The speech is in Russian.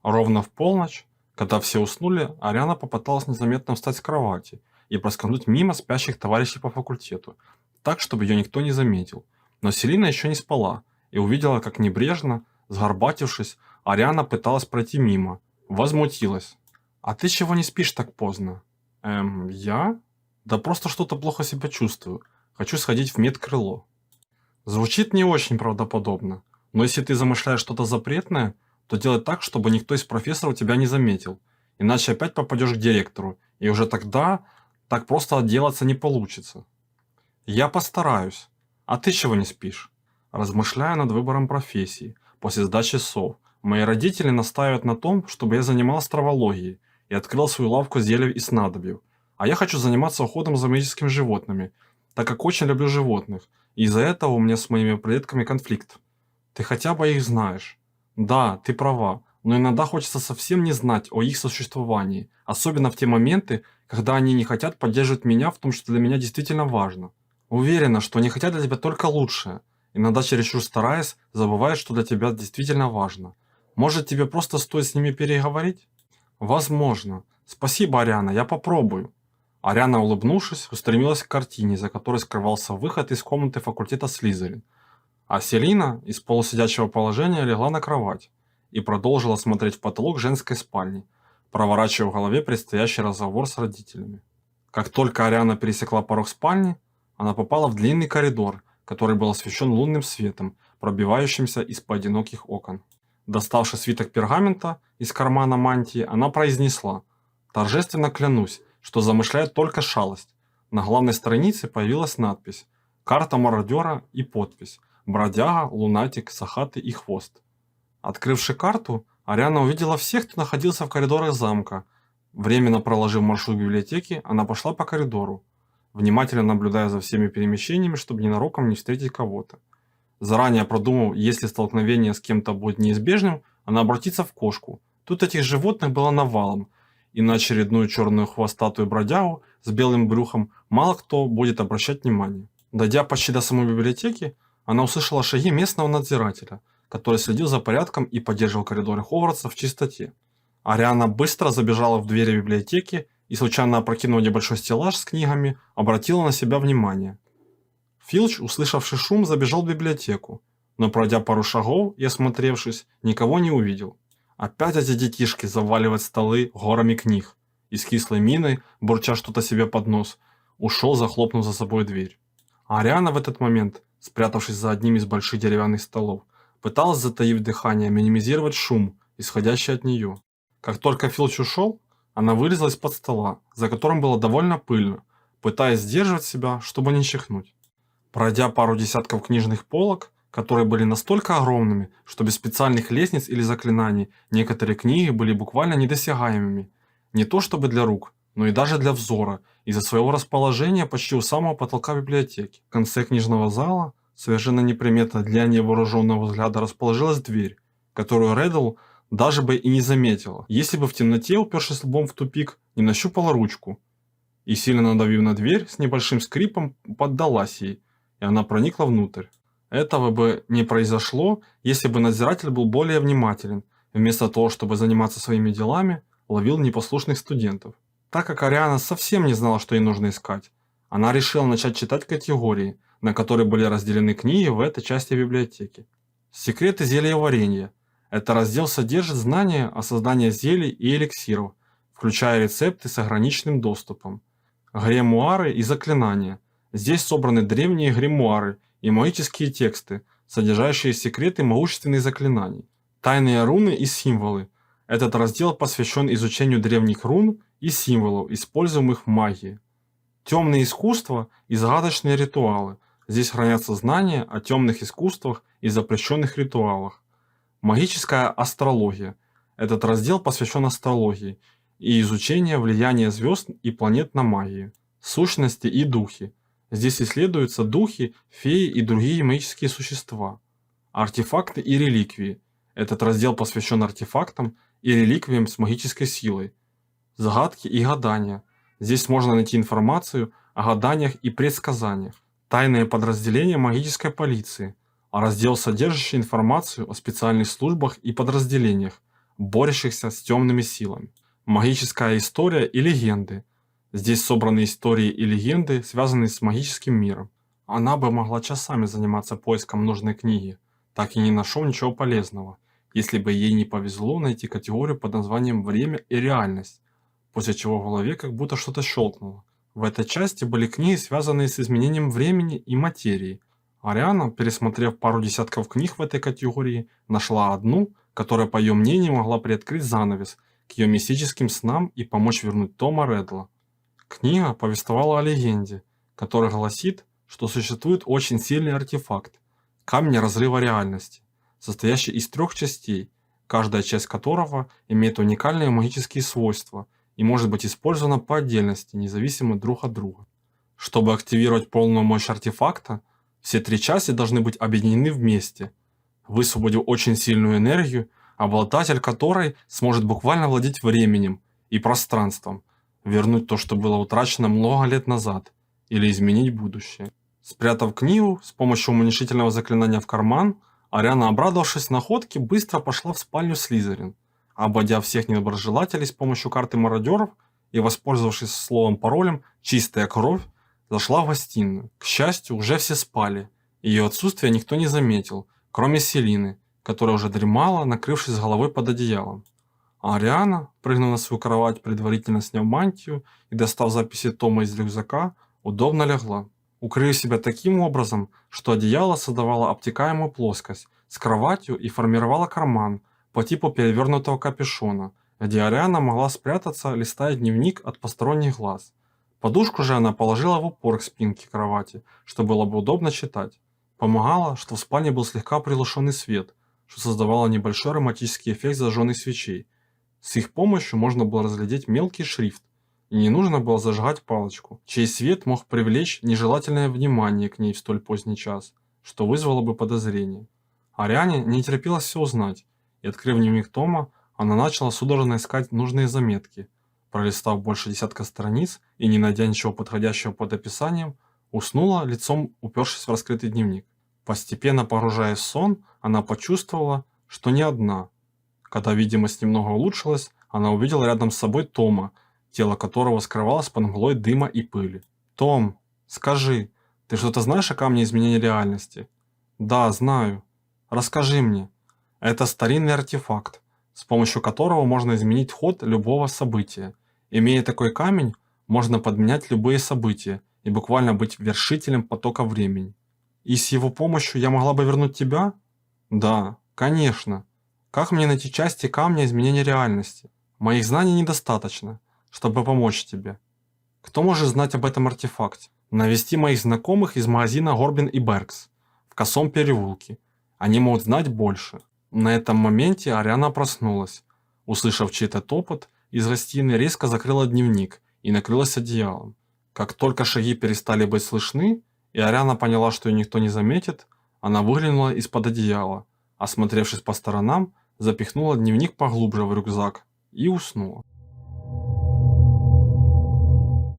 Ровно в полночь, когда все уснули, Ариана попыталась незаметно встать с кровати и проскользнуть мимо спящих товарищей по факультету, так, чтобы ее никто не заметил. Но Селина еще не спала и увидела, как небрежно, сгорбатившись, Ариана пыталась пройти мимо. Возмутилась. «А ты чего не спишь так поздно?» Я? Да просто что-то плохо себя чувствую. Хочу сходить в медкрыло». Звучит не очень правдоподобно, но если ты замышляешь что-то запретное, то делай так, чтобы никто из профессоров тебя не заметил, иначе опять попадешь к директору, и уже тогда так просто отделаться не получится. Я постараюсь. А ты чего не спишь? Размышляя над выбором профессии, после сдачи СОВ, мои родители настаивают на том, чтобы я занимался травологией и открыл свою лавку зелий и снадобьев. А я хочу заниматься уходом за магическими животными, так как очень люблю животных, и из-за этого у меня с моими предками конфликт. Ты хотя бы их знаешь. Да, ты права, но иногда хочется совсем не знать о их существовании, особенно в те моменты, когда они не хотят поддерживать меня в том, что для меня действительно важно. Уверена, что они хотят для тебя только лучшее. Иногда чересчур стараясь, забываешь, что для тебя действительно важно. Может, тебе просто стоит с ними переговорить? Возможно. Спасибо, Ариана, я попробую. Ариана, улыбнувшись, устремилась к картине, за которой скрывался выход из комнаты факультета Слизерин. А Селина из полусидячего положения легла на кровать и продолжила смотреть в потолок женской спальни, проворачивая в голове предстоящий разговор с родителями. Как только Ариана пересекла порог спальни, она попала в длинный коридор, который был освещен лунным светом, пробивающимся из-под одиноких окон. Доставши свиток пергамента из кармана мантии, она произнесла: «Торжественно клянусь, что замышляет только шалость». На главной странице появилась надпись «Карта мародера» и подпись «Бродяга, лунатик, сахатый и хвост». Открывши карту, Ариана увидела всех, кто находился в коридорах замка. Временно проложив маршрут к библиотеке, она пошла по коридору, внимательно наблюдая за всеми перемещениями, чтобы ненароком не встретить кого-то. Заранее продумав, если столкновение с кем-то будет неизбежным, она обратится в кошку. Тут этих животных было навалом, и на очередную черную хвостатую бродягу с белым брюхом мало кто будет обращать внимание. Дойдя почти до самой библиотеки, она услышала шаги местного надзирателя, который следил за порядком и поддерживал коридоры Хогвартса в чистоте. Ариана быстро забежала в двери библиотеки и, случайно опрокинув небольшой стеллаж с книгами, обратила на себя внимание. Филч, услышавший шум, забежал в библиотеку, но, пройдя пару шагов и осмотревшись, никого не увидел. Опять эти детишки заваливать столы горами книг, и с кислой миной, бурча что-то себе под нос, ушел, захлопнув за собой дверь. А Ариана в этот момент, спрятавшись за одним из больших деревянных столов, пыталась, затаив дыхание, минимизировать шум, исходящий от нее. Как только Филч ушел, она вылезла из-под стола, за которым было довольно пыльно, пытаясь сдерживать себя, чтобы не чихнуть. Пройдя пару десятков книжных полок, которые были настолько огромными, что без специальных лестниц или заклинаний некоторые книги были буквально недосягаемыми, не то чтобы для рук, но и даже для взора, из-за своего расположения почти у самого потолка библиотеки. В конце книжного зала, совершенно неприметно для невооруженного взгляда, расположилась дверь, которую Реддл даже бы и не заметила, если бы в темноте, упершись лбом в тупик, не нащупала ручку и, сильно надавив на дверь, с небольшим скрипом поддалась ей, и она проникла внутрь. Этого бы не произошло, если бы надзиратель был более внимателен, вместо того, чтобы заниматься своими делами, ловил непослушных студентов. Так как Ариана совсем не знала, что ей нужно искать, она решила начать читать категории, на которые были разделены книги в этой части библиотеки. Секреты зельеварения. Этот раздел содержит знания о создании зелий и эликсиров, включая рецепты с ограниченным доступом. Гримуары и заклинания. Здесь собраны древние гримуары и магические тексты, содержащие секреты могущественных заклинаний. Тайные руны и символы. Этот раздел посвящен изучению древних рун и символов, используемых в магии. Темные искусства и загадочные ритуалы. Здесь хранятся знания о темных искусствах и запрещенных ритуалах. Магическая астрология. Этот раздел посвящен астрологии и изучению влияния звезд и планет на магию. Сущности и духи. Здесь исследуются духи, феи и другие магические существа. Артефакты и реликвии. Этот раздел посвящен артефактам и реликвиям с магической силой. Загадки и гадания. Здесь можно найти информацию о гаданиях и предсказаниях. Тайное подразделение магической полиции. А раздел, содержащий информацию о специальных службах и подразделениях, борющихся с темными силами. Магическая история и легенды. Здесь собраны истории и легенды, связанные с магическим миром. Она бы могла часами заниматься поиском нужной книги, так и не нашел ничего полезного, если бы ей не повезло найти категорию под названием «Время и реальность», после чего в голове как будто что-то щелкнуло. В этой части были книги, связанные с изменением времени и материи. Ариана, пересмотрев пару десятков книг в этой категории, нашла одну, которая, по ее мнению, могла приоткрыть занавес к ее мистическим снам и помочь вернуть Тома Реддла. Книга повествовала о легенде, которая гласит, что существует очень сильный артефакт – камень разрыва реальности, состоящий из 3 частей, каждая часть которого имеет уникальные магические свойства и может быть использована по отдельности, независимо друг от друга. Чтобы активировать полную мощь артефакта, все 3 части должны быть объединены вместе, высвободив очень сильную энергию, обладатель которой сможет буквально владеть временем и пространством, вернуть то, что было утрачено много лет назад, или изменить будущее. Спрятав книгу с помощью уменьшительного заклинания в карман, Ариана, обрадовавшись находке, быстро пошла в спальню Слизерин. Обойдя всех недоброжелателей с помощью карты мародеров и воспользовавшись словом-паролем «Чистая кровь», зашла в гостиную. К счастью, уже все спали. Ее отсутствие никто не заметил, кроме Селины, которая уже дремала, накрывшись головой под одеялом. А Ариана, прыгнув на свою кровать, предварительно сняв мантию и достав записи Тома из рюкзака, удобно легла, укрыв себя таким образом, что одеяло создавало обтекаемую плоскость с кроватью и формировало карман по типу перевернутого капюшона, где Ариана могла спрятаться, листая дневник от посторонних глаз. Подушку же она положила в упор к спинке кровати, чтобы было бы удобно читать. Помогало, что в спальне был слегка приглушенный свет, что создавало небольшой ароматический эффект зажженных свечей. С их помощью можно было разглядеть мелкий шрифт, и не нужно было зажигать палочку, чей свет мог привлечь нежелательное внимание к ней в столь поздний час, что вызвало бы подозрение. Ариане не терпелось все узнать, и, открыв дневник Тома, она начала судорожно искать нужные заметки. Пролистав больше десятка страниц и не найдя ничего подходящего под описанием, уснула, лицом упершись в раскрытый дневник. Постепенно погружаясь в сон, она почувствовала, что не одна. Когда видимость немного улучшилась, она увидела рядом с собой Тома, тело которого скрывалось под мглой дыма и пыли. «Том, скажи, ты что-то знаешь о камне изменения реальности?» «Да, знаю. Расскажи мне». «Это старинный артефакт, с помощью которого можно изменить ход любого события. Имея такой камень, можно подменять любые события и буквально быть вершителем потока времени». «И с его помощью я могла бы вернуть тебя?» «Да, конечно. Как мне найти части камня изменения реальности? Моих знаний недостаточно, чтобы помочь тебе. Кто может знать об этом артефакте? Навести моих знакомых из магазина Горбин и Беркс в Косом переулке. Они могут знать больше». На этом моменте Ариана проснулась. Услышав чей-то топот, из гостиной резко закрыла дневник и накрылась одеялом. Как только шаги перестали быть слышны, и Ариана поняла, что ее никто не заметит, она выглянула из-под одеяла, осмотревшись по сторонам, запихнула дневник поглубже в рюкзак и уснула.